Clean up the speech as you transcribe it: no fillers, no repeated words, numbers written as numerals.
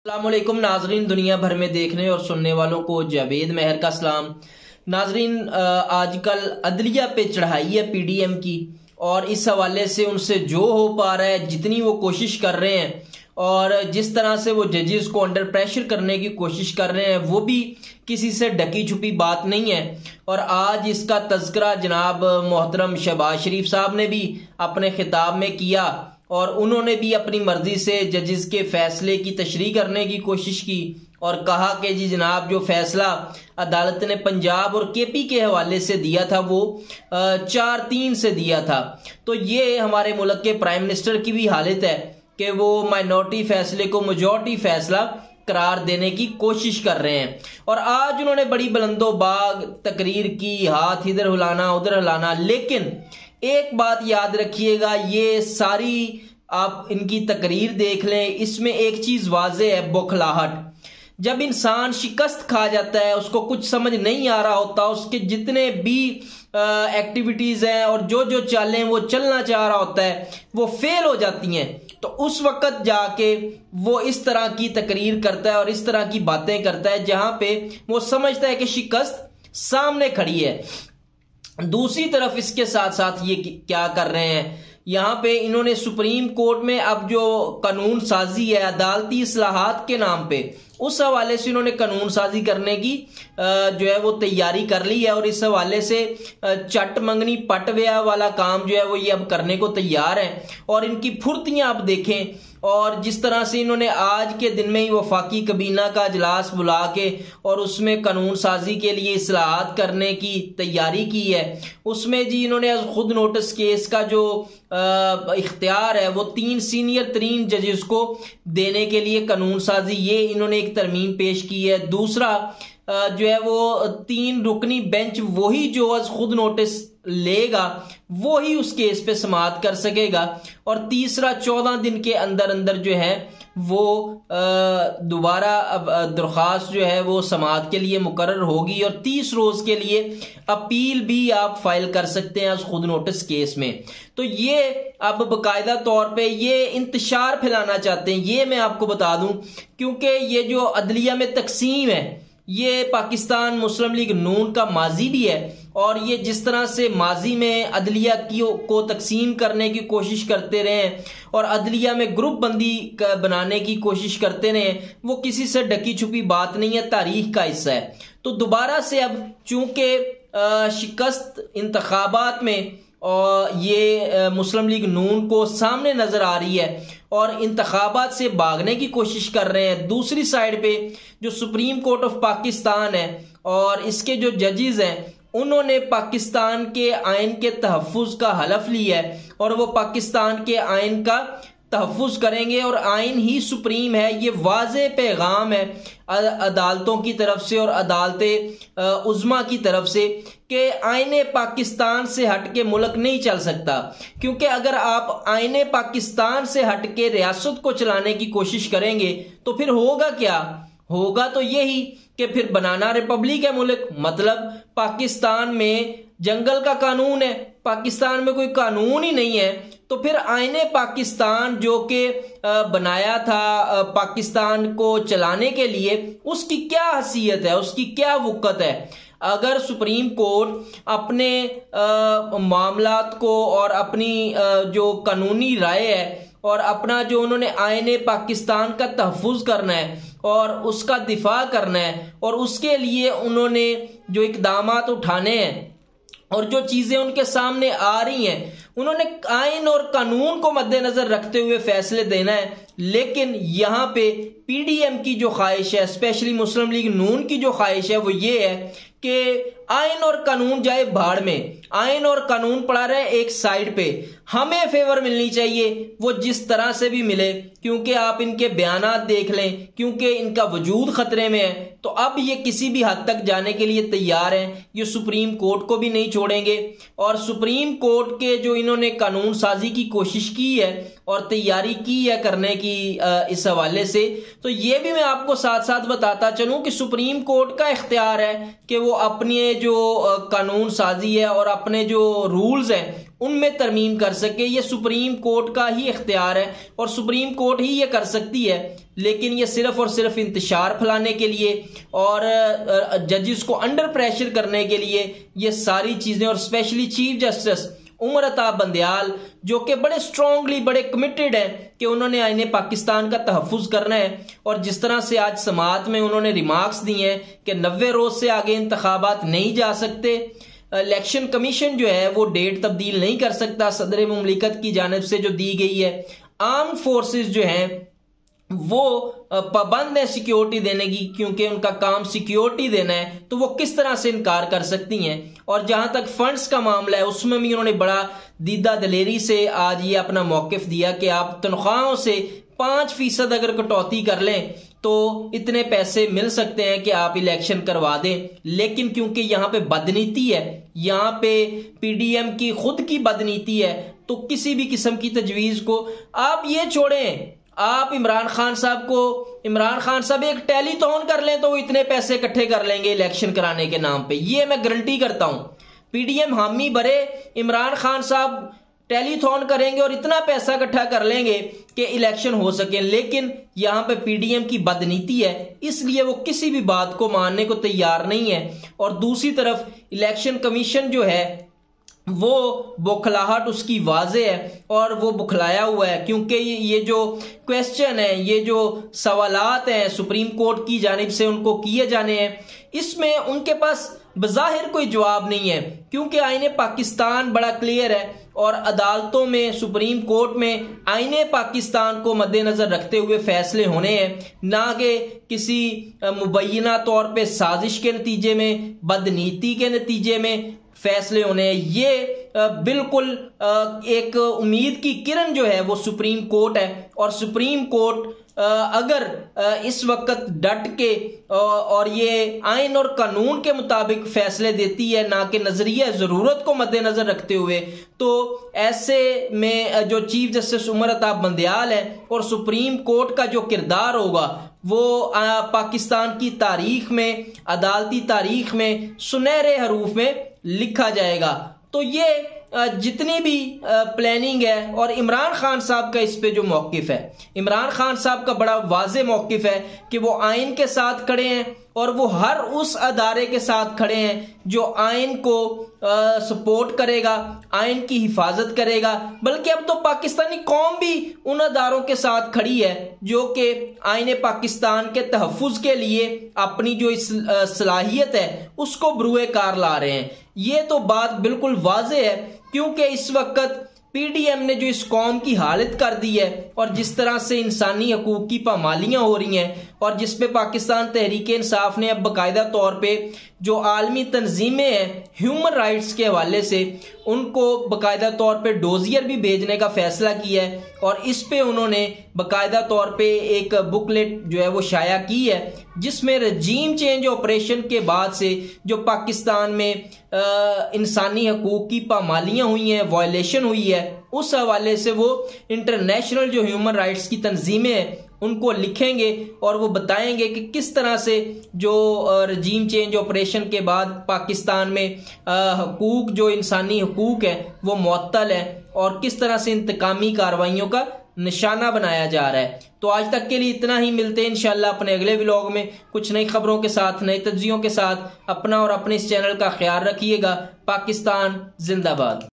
अस्सलामुअलैकुम नाजरीन, दुनिया भर में देखने और सुनने वालों को जावेद मेहर का सलाम। नाजरीन, आजकल अदलिया पे चढ़ाई है पीडीएम की, और इस हवाले से उनसे जो हो पा रहा है, जितनी वो कोशिश कर रहे हैं और जिस तरह से वो जजेस को अंडर प्रेशर करने की कोशिश कर रहे हैं, वो भी किसी से ढकी छुपी बात नहीं है। और आज इसका तज़किरा जनाब मोहतरम शहबाज शरीफ साहब ने भी अपने खिताब में किया, और उन्होंने भी अपनी मर्जी से जजेस के फैसले की तशरीह करने की कोशिश की और कहा कि जी जनाब, जो फैसला अदालत ने पंजाब और केपी के हवाले से दिया था वो 4-3 से दिया था। तो ये हमारे मुल्क के प्राइम मिनिस्टर की भी हालत है कि वो माइनॉरिटी फैसले को मेजॉरिटी फैसला करार देने की कोशिश कर रहे हैं। और आज उन्होंने बड़ी बुलंदोबाग तकरीर की, हाथ इधर हिलाना उधर हिलाना। लेकिन एक बात याद रखिएगा, ये सारी आप इनकी तकरीर देख लें, इसमें एक चीज वाज़ेह है, बौखलाहट। जब इंसान शिकस्त खा जाता है, उसको कुछ समझ नहीं आ रहा होता, उसके जितने भी एक्टिविटीज हैं और जो जो चालें वो चलना चाह रहा होता है वो फेल हो जाती हैं, तो उस वक्त जाके वो इस तरह की तकरीर करता है और इस तरह की बातें करता है जहां पे वो समझता है कि शिकस्त सामने खड़ी है। दूसरी तरफ इसके साथ साथ ये क्या कर रहे हैं, यहाँ पे इन्होंने सुप्रीम कोर्ट में अब जो कानून साजी है अदालती इस्लाहात के नाम पे, उस हवाले से इन्होंने कानून साजी करने की जो है वो तैयारी कर ली है। और इस हवाले से चट मंगनी पटव्या वाला काम जो है वो ये अब करने को तैयार है। और इनकी फुर्तियां आप देखें, और जिस तरह से इन्होंने आज के दिन में ही वफाकी कबीना का इजलास बुला के और उसमें कानून साजी के लिए इस्लाहात करने की तैयारी की है, उसमें जी इन्होंने खुद नोटिस केस का जो इख्तियार है वो 3 सीनियर तरीन जजेस को देने के लिए कानून साजी, ये इन्होंने एक तरमीम पेश की है। दूसरा जो है वो 3 रुकनी बेंच, वही जो आज खुद नोटिस लेगा वो ही उस केस पे समाअत कर सकेगा। और तीसरा 14 दिन के अंदर अंदर जो है वो दोबारा अब दरख्वास्त जो है वो समाअत के लिए मुकर्रर होगी, और 30 रोज के लिए अपील भी आप फाइल कर सकते हैं उस खुद नोटिस केस में। तो ये अब बाकायदा तौर पे ये इंतशार फैलाना चाहते हैं, ये मैं आपको बता दूं, क्योंकि ये जो अदलिया में तकसीम है ये पाकिस्तान मुस्लिम लीग नून का माजी भी है। और ये जिस तरह से माजी में अदलिया को तकसीम करने की कोशिश करते रहे और अदलिया में ग्रुप बंदी बनाने की कोशिश करते रहे, वो किसी से ढकी छुपी बात नहीं है, तारीख का हिस्सा है। तो दोबारा से अब चूंकि शिकस्त इंतखाबात में और ये मुस्लिम लीग नून को सामने नजर आ रही है और इंतखाबात से भागने की कोशिश कर रहे हैं, दूसरी साइड पे जो सुप्रीम कोर्ट ऑफ पाकिस्तान है और इसके जो जजेस हैं उन्होंने पाकिस्तान के आइन के तहफ़्फ़ुज़ का हलफ लिया है और वो पाकिस्तान के आइन का तहफ़्फ़ुज़ करेंगे और आइन ही सुप्रीम है। ये वाज़े पैगाम है अदालतों की तरफ से और अदालत उज़्मा की तरफ से कि आईने पाकिस्तान से हट के मुल्क नहीं चल सकता। क्योंकि अगर आप आईने पाकिस्तान से हट के रियासत को चलाने की कोशिश करेंगे तो फिर होगा क्या? होगा तो यही कि फिर बनाना रिपब्लिक है मुल्क, मतलब पाकिस्तान में जंगल का कानून है, पाकिस्तान में कोई कानून ही नहीं है। तो फिर आईने पाकिस्तान जो कि बनाया था पाकिस्तान को चलाने के लिए, उसकी क्या हैसियत है, उसकी क्या वक़्त है? अगर सुप्रीम कोर्ट अपने मामलात को और अपनी जो कानूनी राय है और अपना जो उन्होंने आईने पाकिस्तान का तहफ़्फ़ुज़ करना है और उसका दिफा करना है और उसके लिए उन्होंने जो इक़दामात उठाने हैं और जो चीजें उनके सामने आ रही हैं, उन्होंने आइन और कानून को मद्देनजर रखते हुए फैसले देना है। लेकिन यहाँ पे पीडीएम की जो ख्वाहिश है, स्पेशली मुस्लिम लीग नून की जो ख्वाहिश है वो ये है कि आइन और कानून जाए भाड़ में, आइन और कानून पड़ा रहे एक साइड पे, हमें फेवर मिलनी चाहिए, वो जिस तरह से भी मिले। क्योंकि आप इनके बयानात देख लें, क्योंकि इनका वजूद खतरे में है, तो अब ये किसी भी हद तक जाने के लिए तैयार हैं। ये सुप्रीम कोर्ट को भी नहीं छोड़ेंगे और सुप्रीम कोर्ट के जो इन्होंने कानून साजी की कोशिश की है और तैयारी की है करने की इस हवाले से, तो ये भी मैं आपको साथ साथ बताता चलूं कि सुप्रीम कोर्ट का इख्तियार है कि वो अपने जो कानून साजी है और अपने जो रूल्स हैं उनमें तरमीम कर सके। ये सुप्रीम कोर्ट का ही इख्तियार है और सुप्रीम कोर्ट ही ये कर सकती है, लेकिन ये सिर्फ और सिर्फ इंतशार फैलाने के लिए और जजेस को अंडर प्रेशर करने के लिए ये सारी चीजें, और specially chief justice Umar Ata Bandial जो कि बड़े स्ट्रांगली, बड़े कमिटेड है कि उन्होंने आईने पाकिस्तान का तहफ़्फ़ुज़ करना है। और जिस तरह से आज समात में उन्होंने रिमार्क्स दिए हैं कि 90 रोज से आगे इंतखाबात नहीं जा सकते, इलेक्शन कमीशन जो है वो डेट तब्दील नहीं कर सकता सदर मुमलिकत की जानिब से जो दी गई है। आर्म फोर्सेस जो हैं वो पाबंद है सिक्योरिटी देने की, क्योंकि उनका काम सिक्योरिटी देना है, तो वो किस तरह से इनकार कर सकती हैं। और जहां तक फंड्स का मामला है उसमें भी उन्होंने बड़ा दीदा दलेरी से आज ये अपना मौकिफ दिया कि आप तनख्वाहों से 5% अगर कटौती कर लें तो इतने पैसे मिल सकते हैं कि आप इलेक्शन करवा दें। लेकिन क्योंकि यहाँ पे बदनीति है, यहाँ पे पीडीएम की खुद की बदनीति है, तो किसी भी किस्म की तजवीज को आप ये छोड़ें। आप इमरान खान साहब एक टेलीथॉन कर लें तो वो इतने पैसे इकट्ठे कर लेंगे इलेक्शन कराने के नाम पे, ये मैं गारंटी करता हूं। पीडीएम हामी भरे, इमरान खान साहब टेलीथॉन करेंगे और इतना पैसा इकट्ठा कर लेंगे कि इलेक्शन हो सके। लेकिन यहां पे पीडीएम की बदनीति है, इसलिए वो किसी भी बात को मानने को तैयार नहीं है। और दूसरी तरफ इलेक्शन कमीशन जो है वो बौखलाहट उसकी वाजे है और वो बुखलाया हुआ है, क्योंकि ये जो क्वेश्चन है, ये जो सवालात हैं सुप्रीम कोर्ट की जानिब से उनको किए जाने हैं, इसमें उनके पास बज़ाहिर कोई जवाब नहीं है, क्योंकि आईने पाकिस्तान बड़ा क्लियर है और अदालतों में, सुप्रीम कोर्ट में आईने पाकिस्तान को मद्देनजर रखते हुए फैसले होने हैं, ना कि किसी मुबैना तौर पे साजिश के नतीजे में, बदनीति के नतीजे में फैसले होने हैं। ये बिल्कुल एक उम्मीद की किरण जो है वो सुप्रीम कोर्ट है। और सुप्रीम कोर्ट अगर इस वक्त डट के और ये आइन और कानून के मुताबिक फैसले देती है, ना कि नजरिया जरूरत को मद्देनजर रखते हुए, तो ऐसे में जो चीफ जस्टिस उमर अता बंदयाल है और सुप्रीम कोर्ट का जो किरदार होगा वो पाकिस्तान की तारीख में, अदालती तारीख में सुनहरे हरूफ में लिखा जाएगा। तो ये जितनी भी प्लानिंग है, और इमरान खान साहब का इस पे जो मौकिफ है, इमरान खान साहब का बड़ा वाज़े मौकिफ है कि वो आइन के साथ खड़े हैं और वो हर उस अदारे के साथ खड़े हैं जो आइन को सपोर्ट करेगा, आइन की हिफाजत करेगा। बल्कि अब तो पाकिस्तानी कौम भी उन अदारों के साथ खड़ी है जो कि आइन पाकिस्तान के तहफ़्फ़ुज़ के लिए अपनी जो इस सलाहियत है उसको बरूए कार ला रहे हैं। ये तो बात बिल्कुल वाज़े है, क्योंकि इस वक्त पीडीएम ने जो इस कौम की हालत कर दी है और जिस तरह से इंसानी हकूक की पामालियां हो रही हैं, और जिस पे पाकिस्तान तहरीक इंसाफ ने अब बाकायदा तौर पे जो आलमी तंजीमें हैं ह्यूमन राइट्स के हवाले से उनको बाकायदा तौर पे डोजियर भी भेजने का फैसला किया है। और इस पे उन्होंने बाकायदा तौर पे एक बुकलेट जो है वो शाया की है, जिसमें रजीम चेंज ऑपरेशन के बाद से जो पाकिस्तान में इंसानी हकूक की पामालियां हुई हैं, वायलेशन हुई है, उस हवाले से वो इंटरनेशनल जो ह्यूमन राइट्स की तंजीमें हैं उनको लिखेंगे और वो बताएंगे कि किस तरह से जो रजीम चेंज ऑपरेशन के बाद पाकिस्तान में हकूक, जो इंसानी हकूक है वो मुअत्तल है और किस तरह से इंतकामी कार्रवाइयों का निशाना बनाया जा रहा है। तो आज तक के लिए इतना ही, मिलते हैं इंशाल्लाह अपने अगले व्लॉग में कुछ नई खबरों के साथ, नई तज्जियों के साथ। अपना और अपने इस चैनल का ख्याल रखिएगा। पाकिस्तान जिंदाबाद।